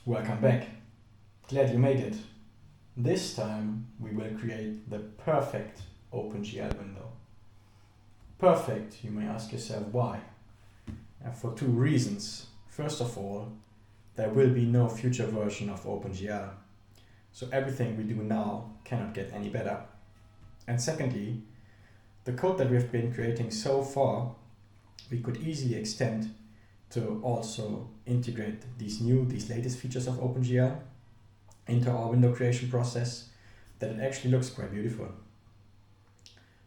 Welcome back. Glad you made it. This time we will create the perfect OpenGL window. Perfect, you may ask yourself why. For two reasons. First of all, there will be no future version of OpenGL. So everything we do now cannot get any better. And secondly, the code that we've been creating so far, we could easily extend to also integrate these latest features of OpenGL into our window creation process, that it actually looks quite beautiful.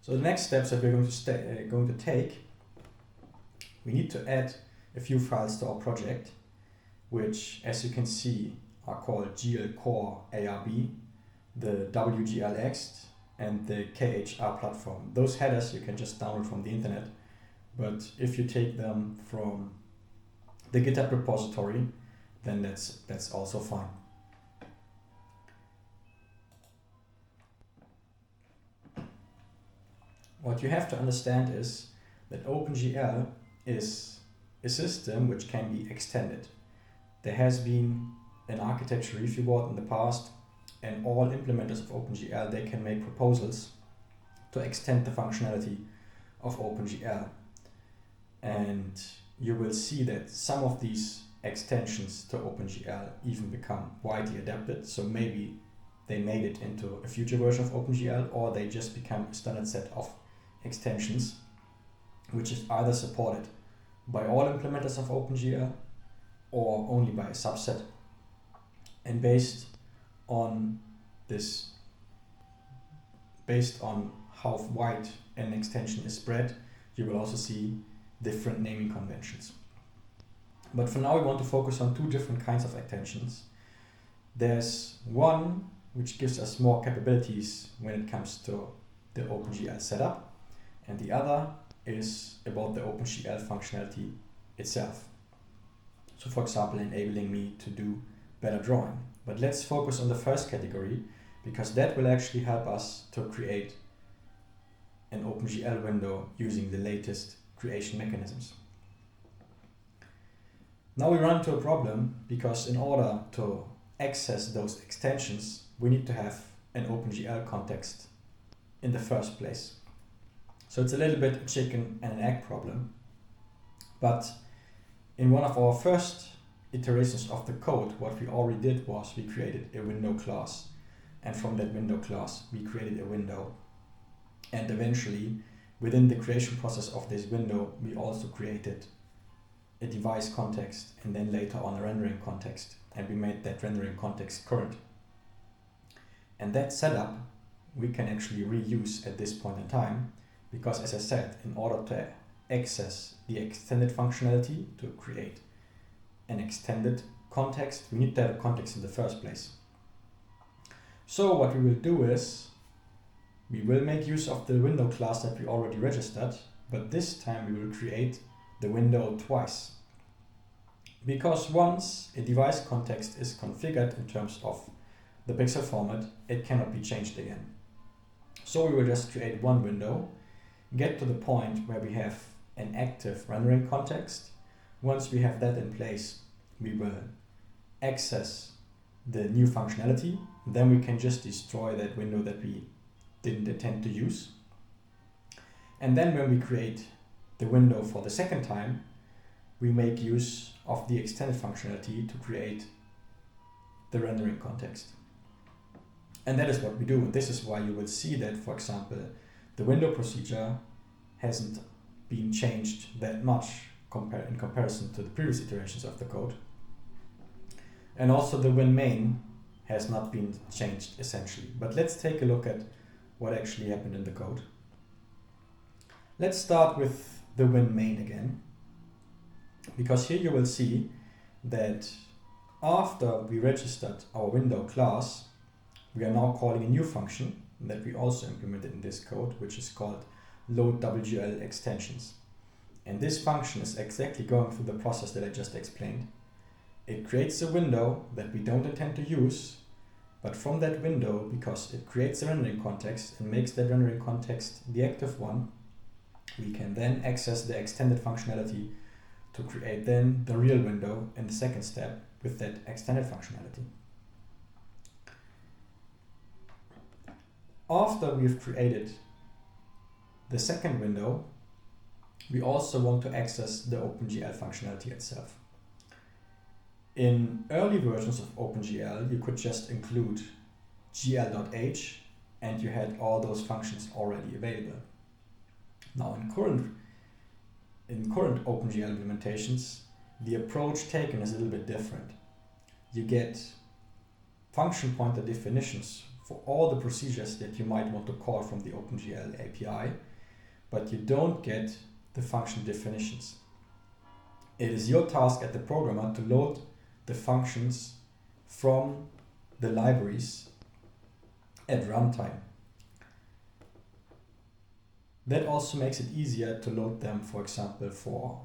So the next steps that we're going to take, we need to add a few files to our project, which, as you can see, are called wglCoreARB, the wglExt, and the KHR platform. Those headers you can just download from the internet, but if you take them from the GitHub repository, then that's also fine. What you have to understand is that OpenGL is a system which can be extended. There has been an architecture review board in the past, and all implementers of OpenGL, they can make proposals to extend the functionality of OpenGL. And you will see that some of these extensions to OpenGL even become widely adapted. So maybe they made it into a future version of OpenGL, or they just become a standard set of extensions, which is either supported by all implementers of OpenGL or only by a subset. And based on how wide an extension is spread, you will also see different naming conventions. But for now we want to focus on two different kinds of extensions. There's one which gives us more capabilities when it comes to the OpenGL setup, and the other is about the OpenGL functionality itself. So for example, enabling me to do better drawing. But let's focus on the first category, because that will actually help us to create an OpenGL window using the latest creation mechanisms. Now we run into a problem, because in order to access those extensions, we need to have an OpenGL context in the first place. So it's a little bit a chicken and an egg problem. But in one of our first iterations of the code, what we already did was we created a window class. And from that window class, we created a window. And eventually, within the creation process of this window, we also created a device context, and then later on a rendering context. And we made that rendering context current. And that setup we can actually reuse at this point in time, because as I said, in order to access the extended functionality, to create an extended context, we need to have a context in the first place. So what we will do is, we will make use of the window class that we already registered, but this time we will create the window twice. Because once a device context is configured in terms of the pixel format, it cannot be changed again. So we will just create one window, get to the point where we have an active rendering context. Once we have that in place, we will access the new functionality. Then we can just destroy that window that we didn't intend to use. And then when we create the window for the second time, we make use of the extended functionality to create the rendering context. And that is what we do. And this is why you will see that, for example, the window procedure hasn't been changed that much in comparison to the previous iterations of the code. And also the winMain has not been changed essentially. But let's take a look at what actually happened in the code. Let's start with the winMain again, because here you will see that after we registered our window class, we are now calling a new function that we also implemented in this code, which is called load wglExtensions. And this function is exactly going through the process that I just explained. It creates a window that we don't intend to use, but from that window, because it creates a rendering context and makes that rendering context the active one, we can then access the extended functionality to create then the real window in the second step, with that extended functionality. After we've created the second window, we also want to access the OpenGL functionality itself. In early versions of OpenGL, you could just include gl.h and you had all those functions already available. Now in current OpenGL implementations, the approach taken is a little bit different. You get function pointer definitions for all the procedures that you might want to call from the OpenGL API, but you don't get the function definitions. It is your task as the programmer to load the functions from the libraries at runtime. That also makes it easier to load them, for example, for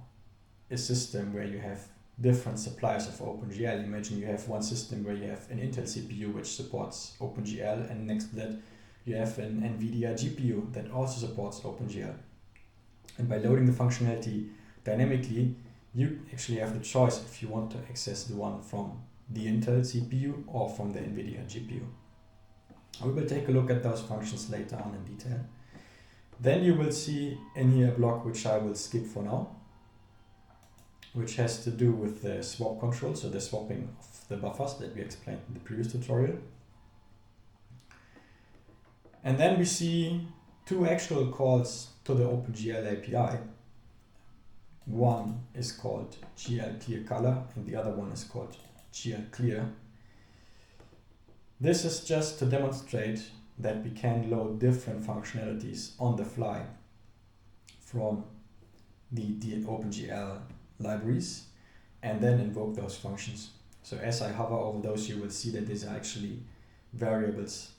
a system where you have different suppliers of OpenGL. Imagine you have one system where you have an Intel CPU which supports OpenGL, and next to that you have an NVIDIA GPU that also supports OpenGL. And by loading the functionality dynamically, you actually have the choice if you want to access the one from the Intel CPU or from the NVIDIA GPU. We will take a look at those functions later on in detail. Then you will see in here a block which I will skip for now, which has to do with the swap control, so the swapping of the buffers that we explained in the previous tutorial. And then we see two actual calls to the OpenGL API. One is called glClearColor and the other one is called glClear. This is just to demonstrate that we can load different functionalities on the fly from the OpenGL libraries and then invoke those functions. So as I hover over those, you will see that these are actually variables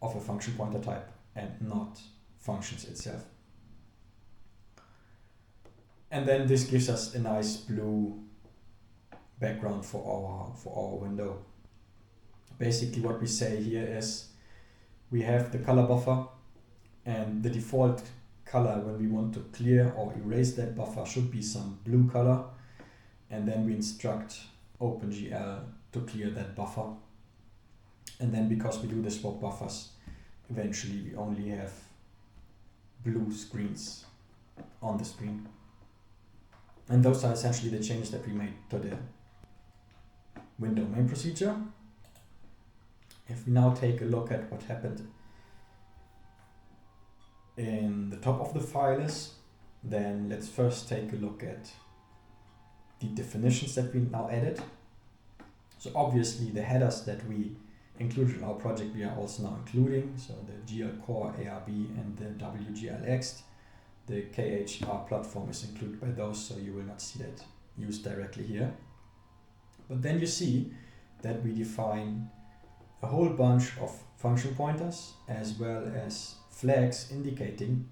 of a function pointer type and not functions itself. And then this gives us a nice blue background for our window. Basically what we say here is we have the color buffer, and the default color when we want to clear or erase that buffer should be some blue color, and then we instruct OpenGL to clear that buffer. And then because we do the swap buffers, eventually we only have blue screens on the screen. And those are essentially the changes that we made to the window main procedure. If we now take a look at what happened in the top of the file is, then let's first take a look at the definitions that we now added. So obviously the headers that we included in our project we are also now including, so the GLCoreARB and the wglExt. The KHR platform is included by those, so you will not see that used directly here. But then you see that we define a whole bunch of function pointers as well as flags indicating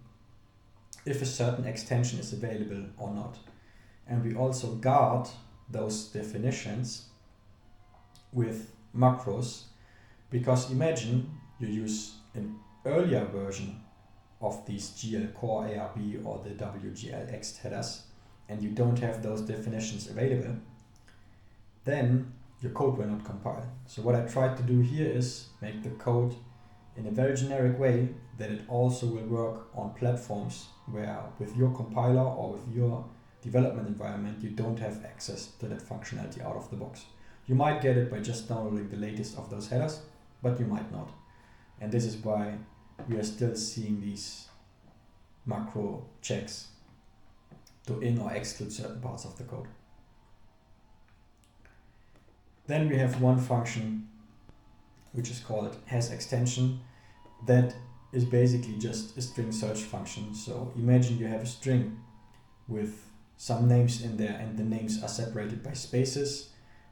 if a certain extension is available or not. And we also guard those definitions with macros, because imagine you use an earlier version of these glCoreARB or the wglExt headers and you don't have those definitions available, then your code will not compile. So what I tried to do here is make the code in a very generic way that it also will work on platforms where with your compiler or with your development environment you don't have access to that functionality out of the box. You might get it by just downloading the latest of those headers, but you might not. And this is why we are still seeing these macro checks to in or exclude certain parts of the code. Then we have one function which is called hasExtension. That is basically just a string search function. So imagine you have a string with some names in there and the names are separated by spaces.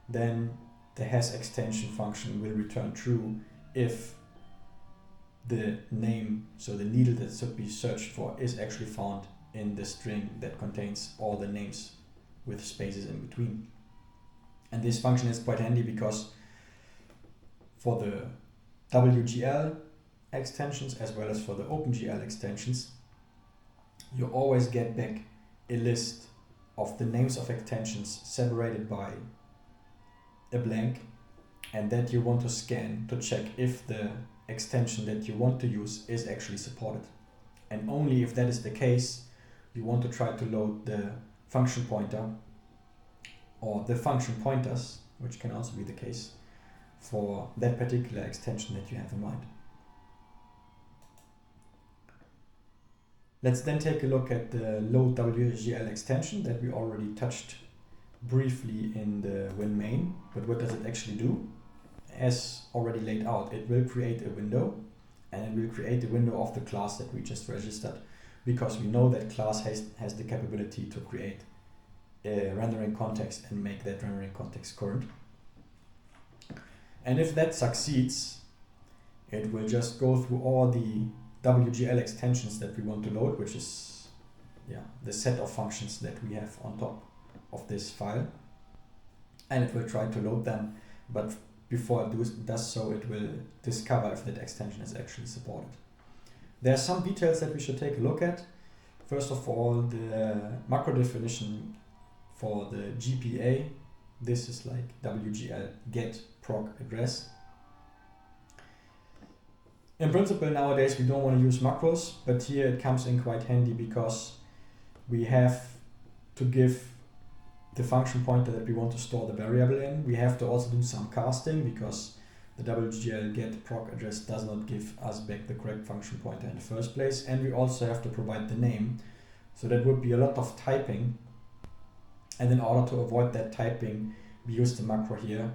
Then the hasExtension function will return true if the name, so the needle that should be searched for, is actually found in the string that contains all the names with spaces in between. And this function is quite handy because for the wglExtensions as well as for the OpenGL extensions, you always get back a list of the names of extensions separated by a blank, and that you want to scan to check if the extension that you want to use is actually supported. And only if that is the case, you want to try to load the function pointer or the function pointers, which can also be the case, for that particular extension that you have in mind. Let's then take a look at the load wglGL extension that we already touched briefly in the Win main. But what does it actually do? As already laid out, it will create a window, and it will create the window of the class that we just registered, because we know that class has the capability to create a rendering context and make that rendering context current. And if that succeeds, it will just go through all the wglGL extensions that we want to load, which is the set of functions that we have on top of this file, and it will try to load them, but before it does so, it will discover if that extension is actually supported. There are some details that we should take a look at. First of all, the macro definition for the GPA. This is like wglGetProcAddress. In principle, nowadays we don't want to use macros, but here it comes in quite handy because we have to give the function pointer that we want to store the variable in. We have to also do some casting because the wglGetProcAddress does not give us back the correct function pointer in the first place, and we also have to provide the name. So that would be a lot of typing, and in order to avoid that typing, we use the macro here.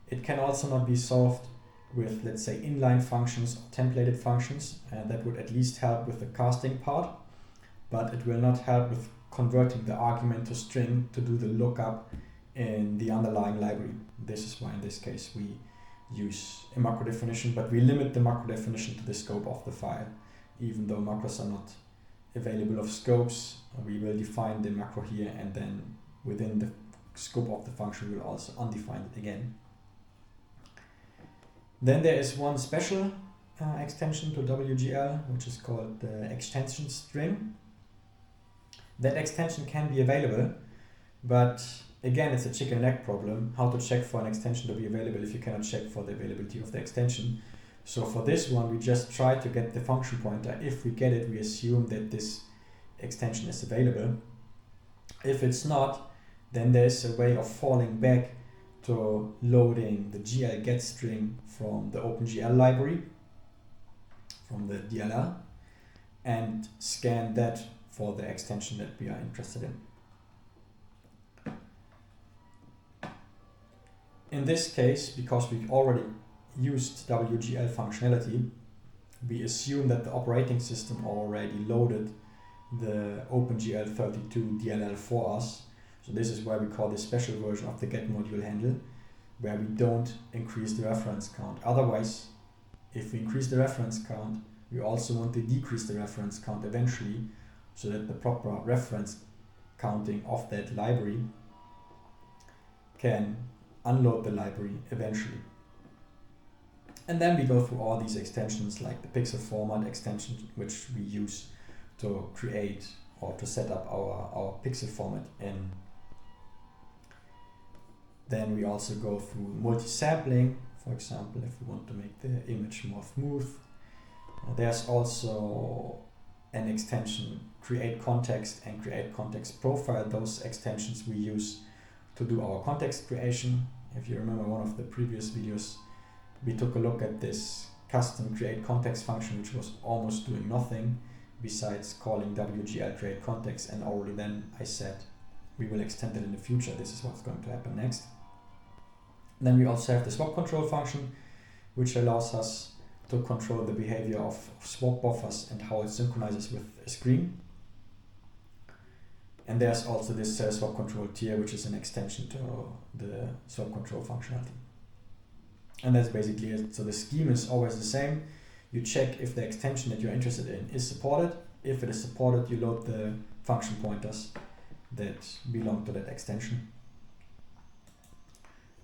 It can also not be solved with, let's say, inline functions or templated functions, and that would at least help with the casting part, but it will not help with converting the argument to string to do the lookup in the underlying library. This is why in this case we use a macro definition, but we limit the macro definition to the scope of the file. Even though macros are not available of scopes, we will define the macro here, and then within the scope of the function we will also undefine it again. Then there is one special extension to wglGL, which is called the extension string. That extension can be available, but again, it's a chicken and egg problem, how to check for an extension to be available if you cannot check for the availability of the extension. So for this one, we just try to get the function pointer. If we get it, we assume that this extension is available. If it's not, then there's a way of falling back to loading the wglGetString from the OpenGL library, from the DLL, and scan that for the extension that we are interested in. In this case, because we already used wglGL functionality, we assume that the operating system already loaded the OpenGL32 DLL for us. So this is why we call this special version of the GetModuleHandle, where we don't increase the reference count. Otherwise, if we increase the reference count, we also want to decrease the reference count eventually, so that the proper reference counting of that library can unload the library eventually. And then we go through all these extensions like the pixel format extension, which we use to create or to set up our pixel format in. Then we also go through multi-sampling, for example, if we want to make the image more smooth. There's also an extension, create context and create context profile. Those extensions we use to do our context creation. If you remember one of the previous videos, we took a look at this custom create context function, which was almost doing nothing besides calling wglGL create context, and already then I said we will extend it in the future. This is what's going to happen next. Then we also have the swap control function, which allows us to control the behavior of swap buffers and how it synchronizes with a screen. And there's also this swap control tier, which is an extension to the swap control functionality. And that's basically it. So the scheme is always the same. You check if the extension that you're interested in is supported. If it is supported, you load the function pointers that belong to that extension.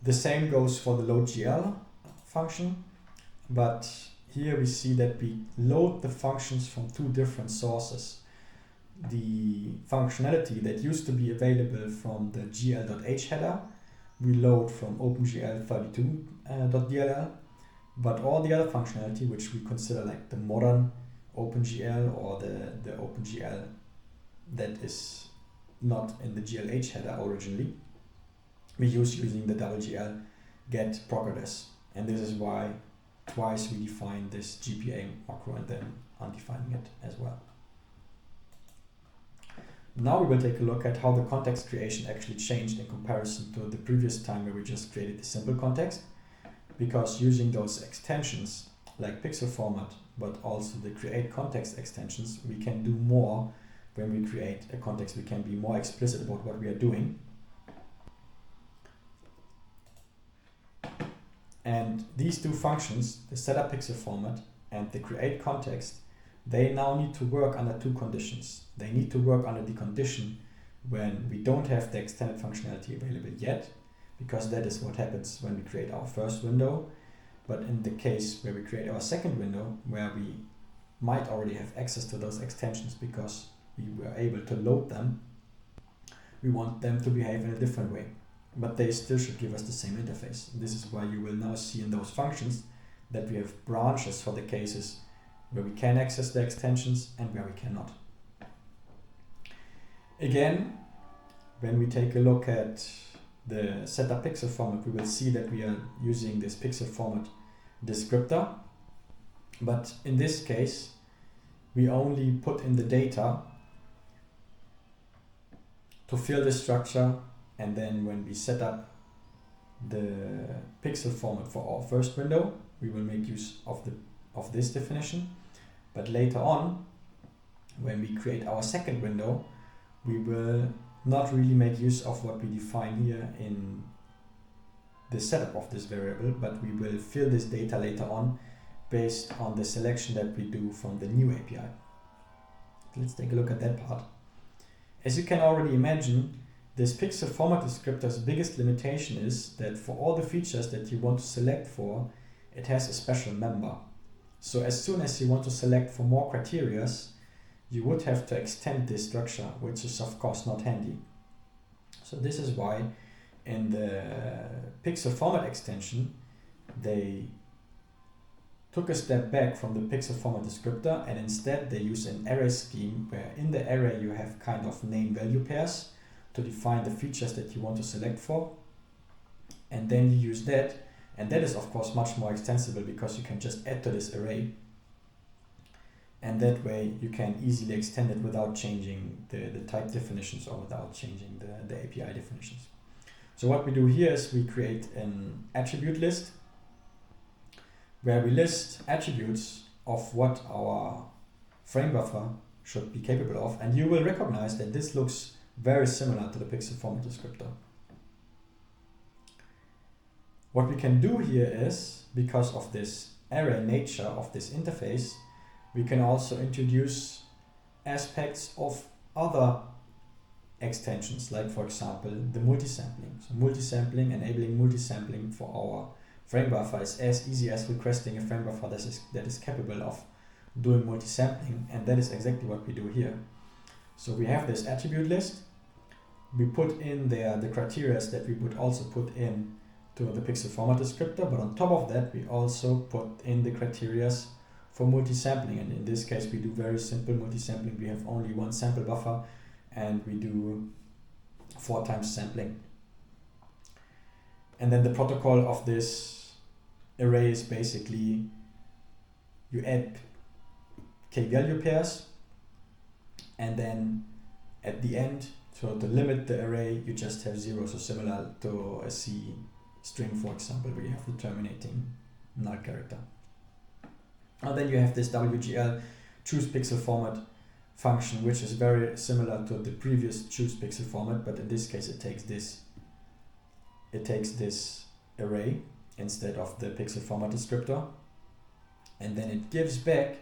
The same goes for the loadGL function, but here we see that we load the functions from two different sources. The functionality that used to be available from the gl.h header, we load from OpenGL32.dll, but all the other functionality, which we consider like the modern OpenGL or the OpenGL that is not in the GLH header originally, we use using the wglGetProcAddress. And this is why twice we define this GPA macro and then undefining it as well. Now we will take a look at how the context creation actually changed in comparison to the previous time where we just created the simple context, because using those extensions like pixel format, but also the create context extensions, we can do more when we create a context. We can be more explicit about what we are doing. And these two functions, the setup pixel format and the create context, they now need to work under two conditions. They need to work under the condition when we don't have the extended functionality available yet, because that is what happens when we create our first window. But in the case where we create our second window, where we might already have access to those extensions because we were able to load them, we want them to behave in a different way. But they still should give us the same interface. This is why you will now see in those functions that we have branches for the cases where we can access the extensions and where we cannot. Again, when we take a look at the setup pixel format, we will see that we are using this pixel format descriptor. But in this case, we only put in the data to fill the structure, and then when we set up the pixel format for our first window, we will make use of this definition. But later on, when we create our second window, we will not really make use of what we define here in the setup of this variable, but we will fill this data later on based on the selection that we do from the new API. Let's take a look at that part. As you can already imagine, this pixel format descriptor's biggest limitation is that for all the features that you want to select for, it has a special member. So as soon as you want to select for more criteria, you would have to extend this structure, which is of course not handy. So this is why in the pixel format extension, they took a step back from the pixel format descriptor, and instead they use an array scheme where in the array you have kind of name value pairs to define the features that you want to select for. And then you use that, and that is of course much more extensible because you can just add to this array. And that way you can easily extend it without changing the type definitions or without changing the API definitions. So what we do here is we create an attribute list where we list attributes of what our frame buffer should be capable of. And you will recognize that this looks very similar to the pixel format descriptor. What we can do here is, because of this array nature of this interface, we can also introduce aspects of other extensions, like for example the multisampling. So multisampling, enabling multisampling for our frame buffer is as easy as requesting a frame buffer that is capable of doing multisampling, and that is exactly what we do here. So we have this attribute list, we put in there the criteria that we would also put in to the pixel format descriptor, but on top of that we also put in the criteria for multisampling, and in this case we do very simple multisampling. We have only one sample buffer and we do 4 times sampling. And then the protocol of this array is basically you add k-value pairs, and then at the end, to limit the array, you just have 0, so similar to a C string, for example, where you have the terminating null character. And then you have this wglChoosePixelFormat function, which is very similar to the previous ChoosePixelFormat, but in this case it takes this array instead of the pixel format descriptor, and then it gives back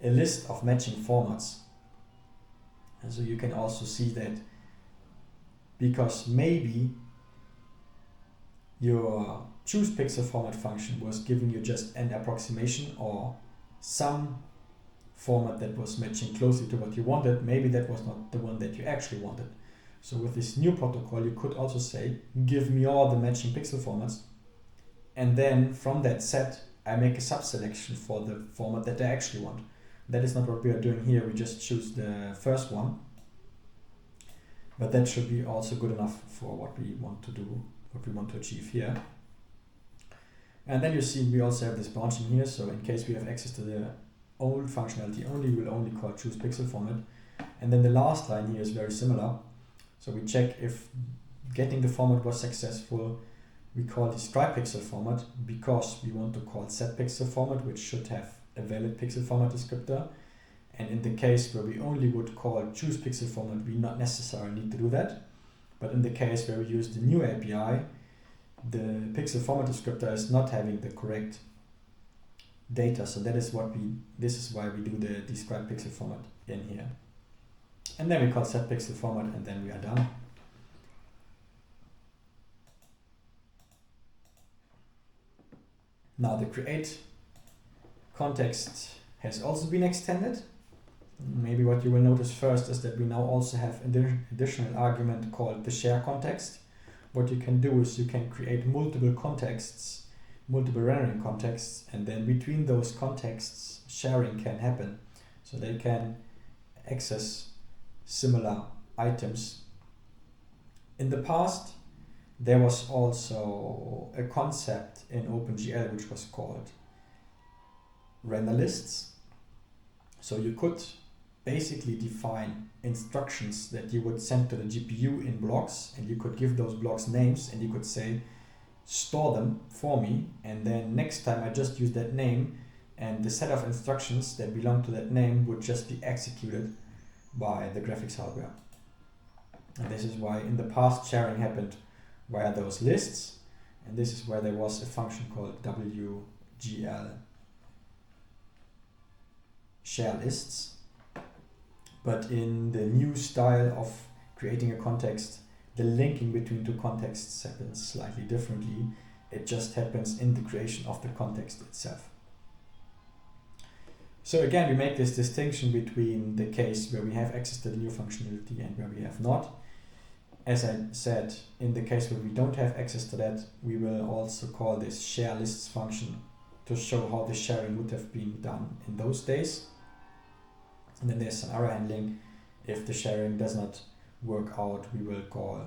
a list of matching formats. And so you can also see that because maybe your ChoosePixelFormat function was giving you just an approximation or some format that was matching closely to what you wanted, maybe that was not the one that you actually wanted. So with this new protocol, you could also say, give me all the matching pixel formats. And then from that set, I make a subselection for the format that I actually want. That is not what we are doing here. We just choose the first one. But that should be also good enough for what we want to do, what we want to achieve here. And then you see we also have this branching here. So in case we have access to the old functionality only, we'll only call choosePixelFormat. And then the last line here is very similar. So we check if getting the format was successful. We call this tryPixelFormat because we want to call setPixelFormat, which should have a valid pixel format descriptor. And in the case where we only would call choosePixelFormat, we not necessarily need to do that. But in the case where we use the new API, the pixel format descriptor is not having the correct data. So that is this is why we do the describe pixel format in here. And then we call setPixelFormat, and then we are done. Now the create context has also been extended. Maybe what you will notice first is that we now also have an additional argument called the share context. What you can do is you can create multiple contexts, multiple rendering contexts, and then between those contexts sharing can happen. So they can access similar items. In the past, there was also a concept in OpenGL which was called render lists. So you could basically define instructions that you would send to the GPU in blocks, and you could give those blocks names, and you could say store them for me, and then next time I just use that name, and the set of instructions that belong to that name would just be executed by the graphics hardware. And this is why in the past sharing happened via those lists, and this is where there was a function called wglShare lists. But in the new style of creating a context, the linking between two contexts happens slightly differently. It just happens in the creation of the context itself. So again, we make this distinction between the case where we have access to the new functionality and where we have not. As I said, in the case where we don't have access to that, we will also call this share lists function to show how the sharing would have been done in those days. And then there's some error handling. If the sharing does not work out, we will call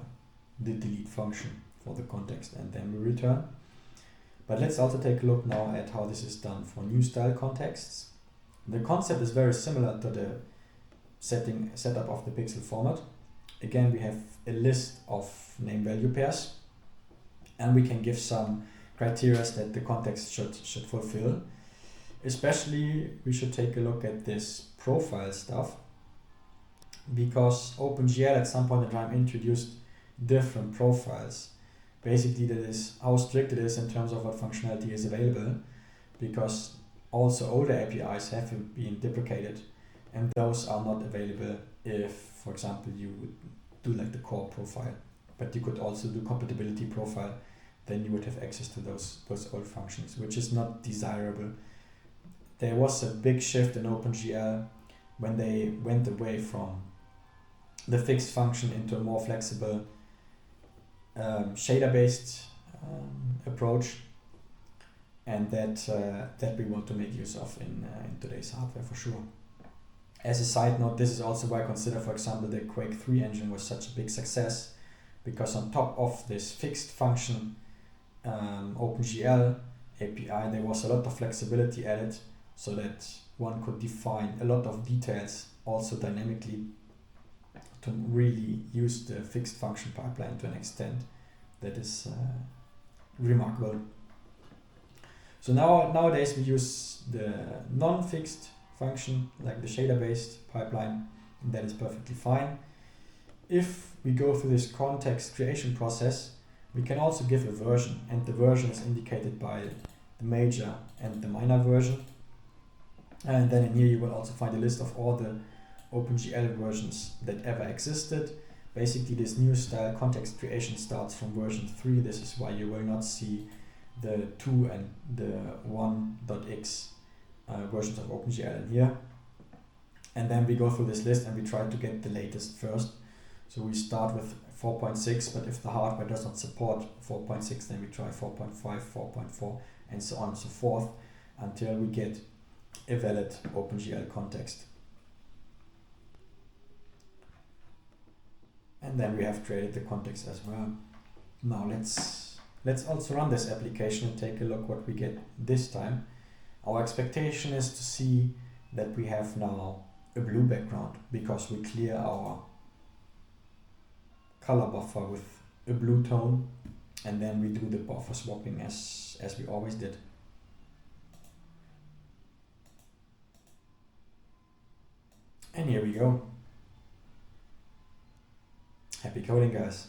the delete function for the context, and then we return. But let's also take a look now at how this is done for new style contexts. The concept is very similar to the setup of the pixel format. Again, we have a list of name value pairs, and we can give some criteria that the context should fulfill. Especially, we should take a look at this profile stuff, because OpenGL at some point in time introduced different profiles. Basically, that is how strict it is in terms of what functionality is available, because also older APIs have been deprecated, and those are not available if, for example, you would do like the core profile. But you could also do compatibility profile, then you would have access to those old functions, which is not desirable. There was a big shift in OpenGL when they went away from the fixed function into a more flexible shader-based approach, and that we want to make use of in today's hardware for sure. As a side note, this is also why I consider, for example, the Quake 3 engine was such a big success, because on top of this fixed function OpenGL API, there was a lot of flexibility added, so that one could define a lot of details also dynamically to really use the fixed function pipeline to an extent that is remarkable. So nowadays we use the non-fixed function like the shader-based pipeline, and that is perfectly fine. If we go through this context creation process, we can also give a version, and the version is indicated by the major and the minor version. And then in here you will also find a list of all the OpenGL versions that ever existed. Basically, this new style context creation starts from version 3. This is why you will not see the 2 and the 1.x versions of OpenGL in here. And then we go through this list and we try to get the latest first. So we start with 4.6, but if the hardware does not support 4.6, then we try 4.5, 4.4, and so on and so forth, until we get a valid OpenGL context. And then we have created the context as well. Now let's also run this application and take a look what we get this time. Our expectation is to see that we have now a blue background because we clear our color buffer with a blue tone, and then we do the buffer swapping as we always did. And here we go. Happy coding, guys.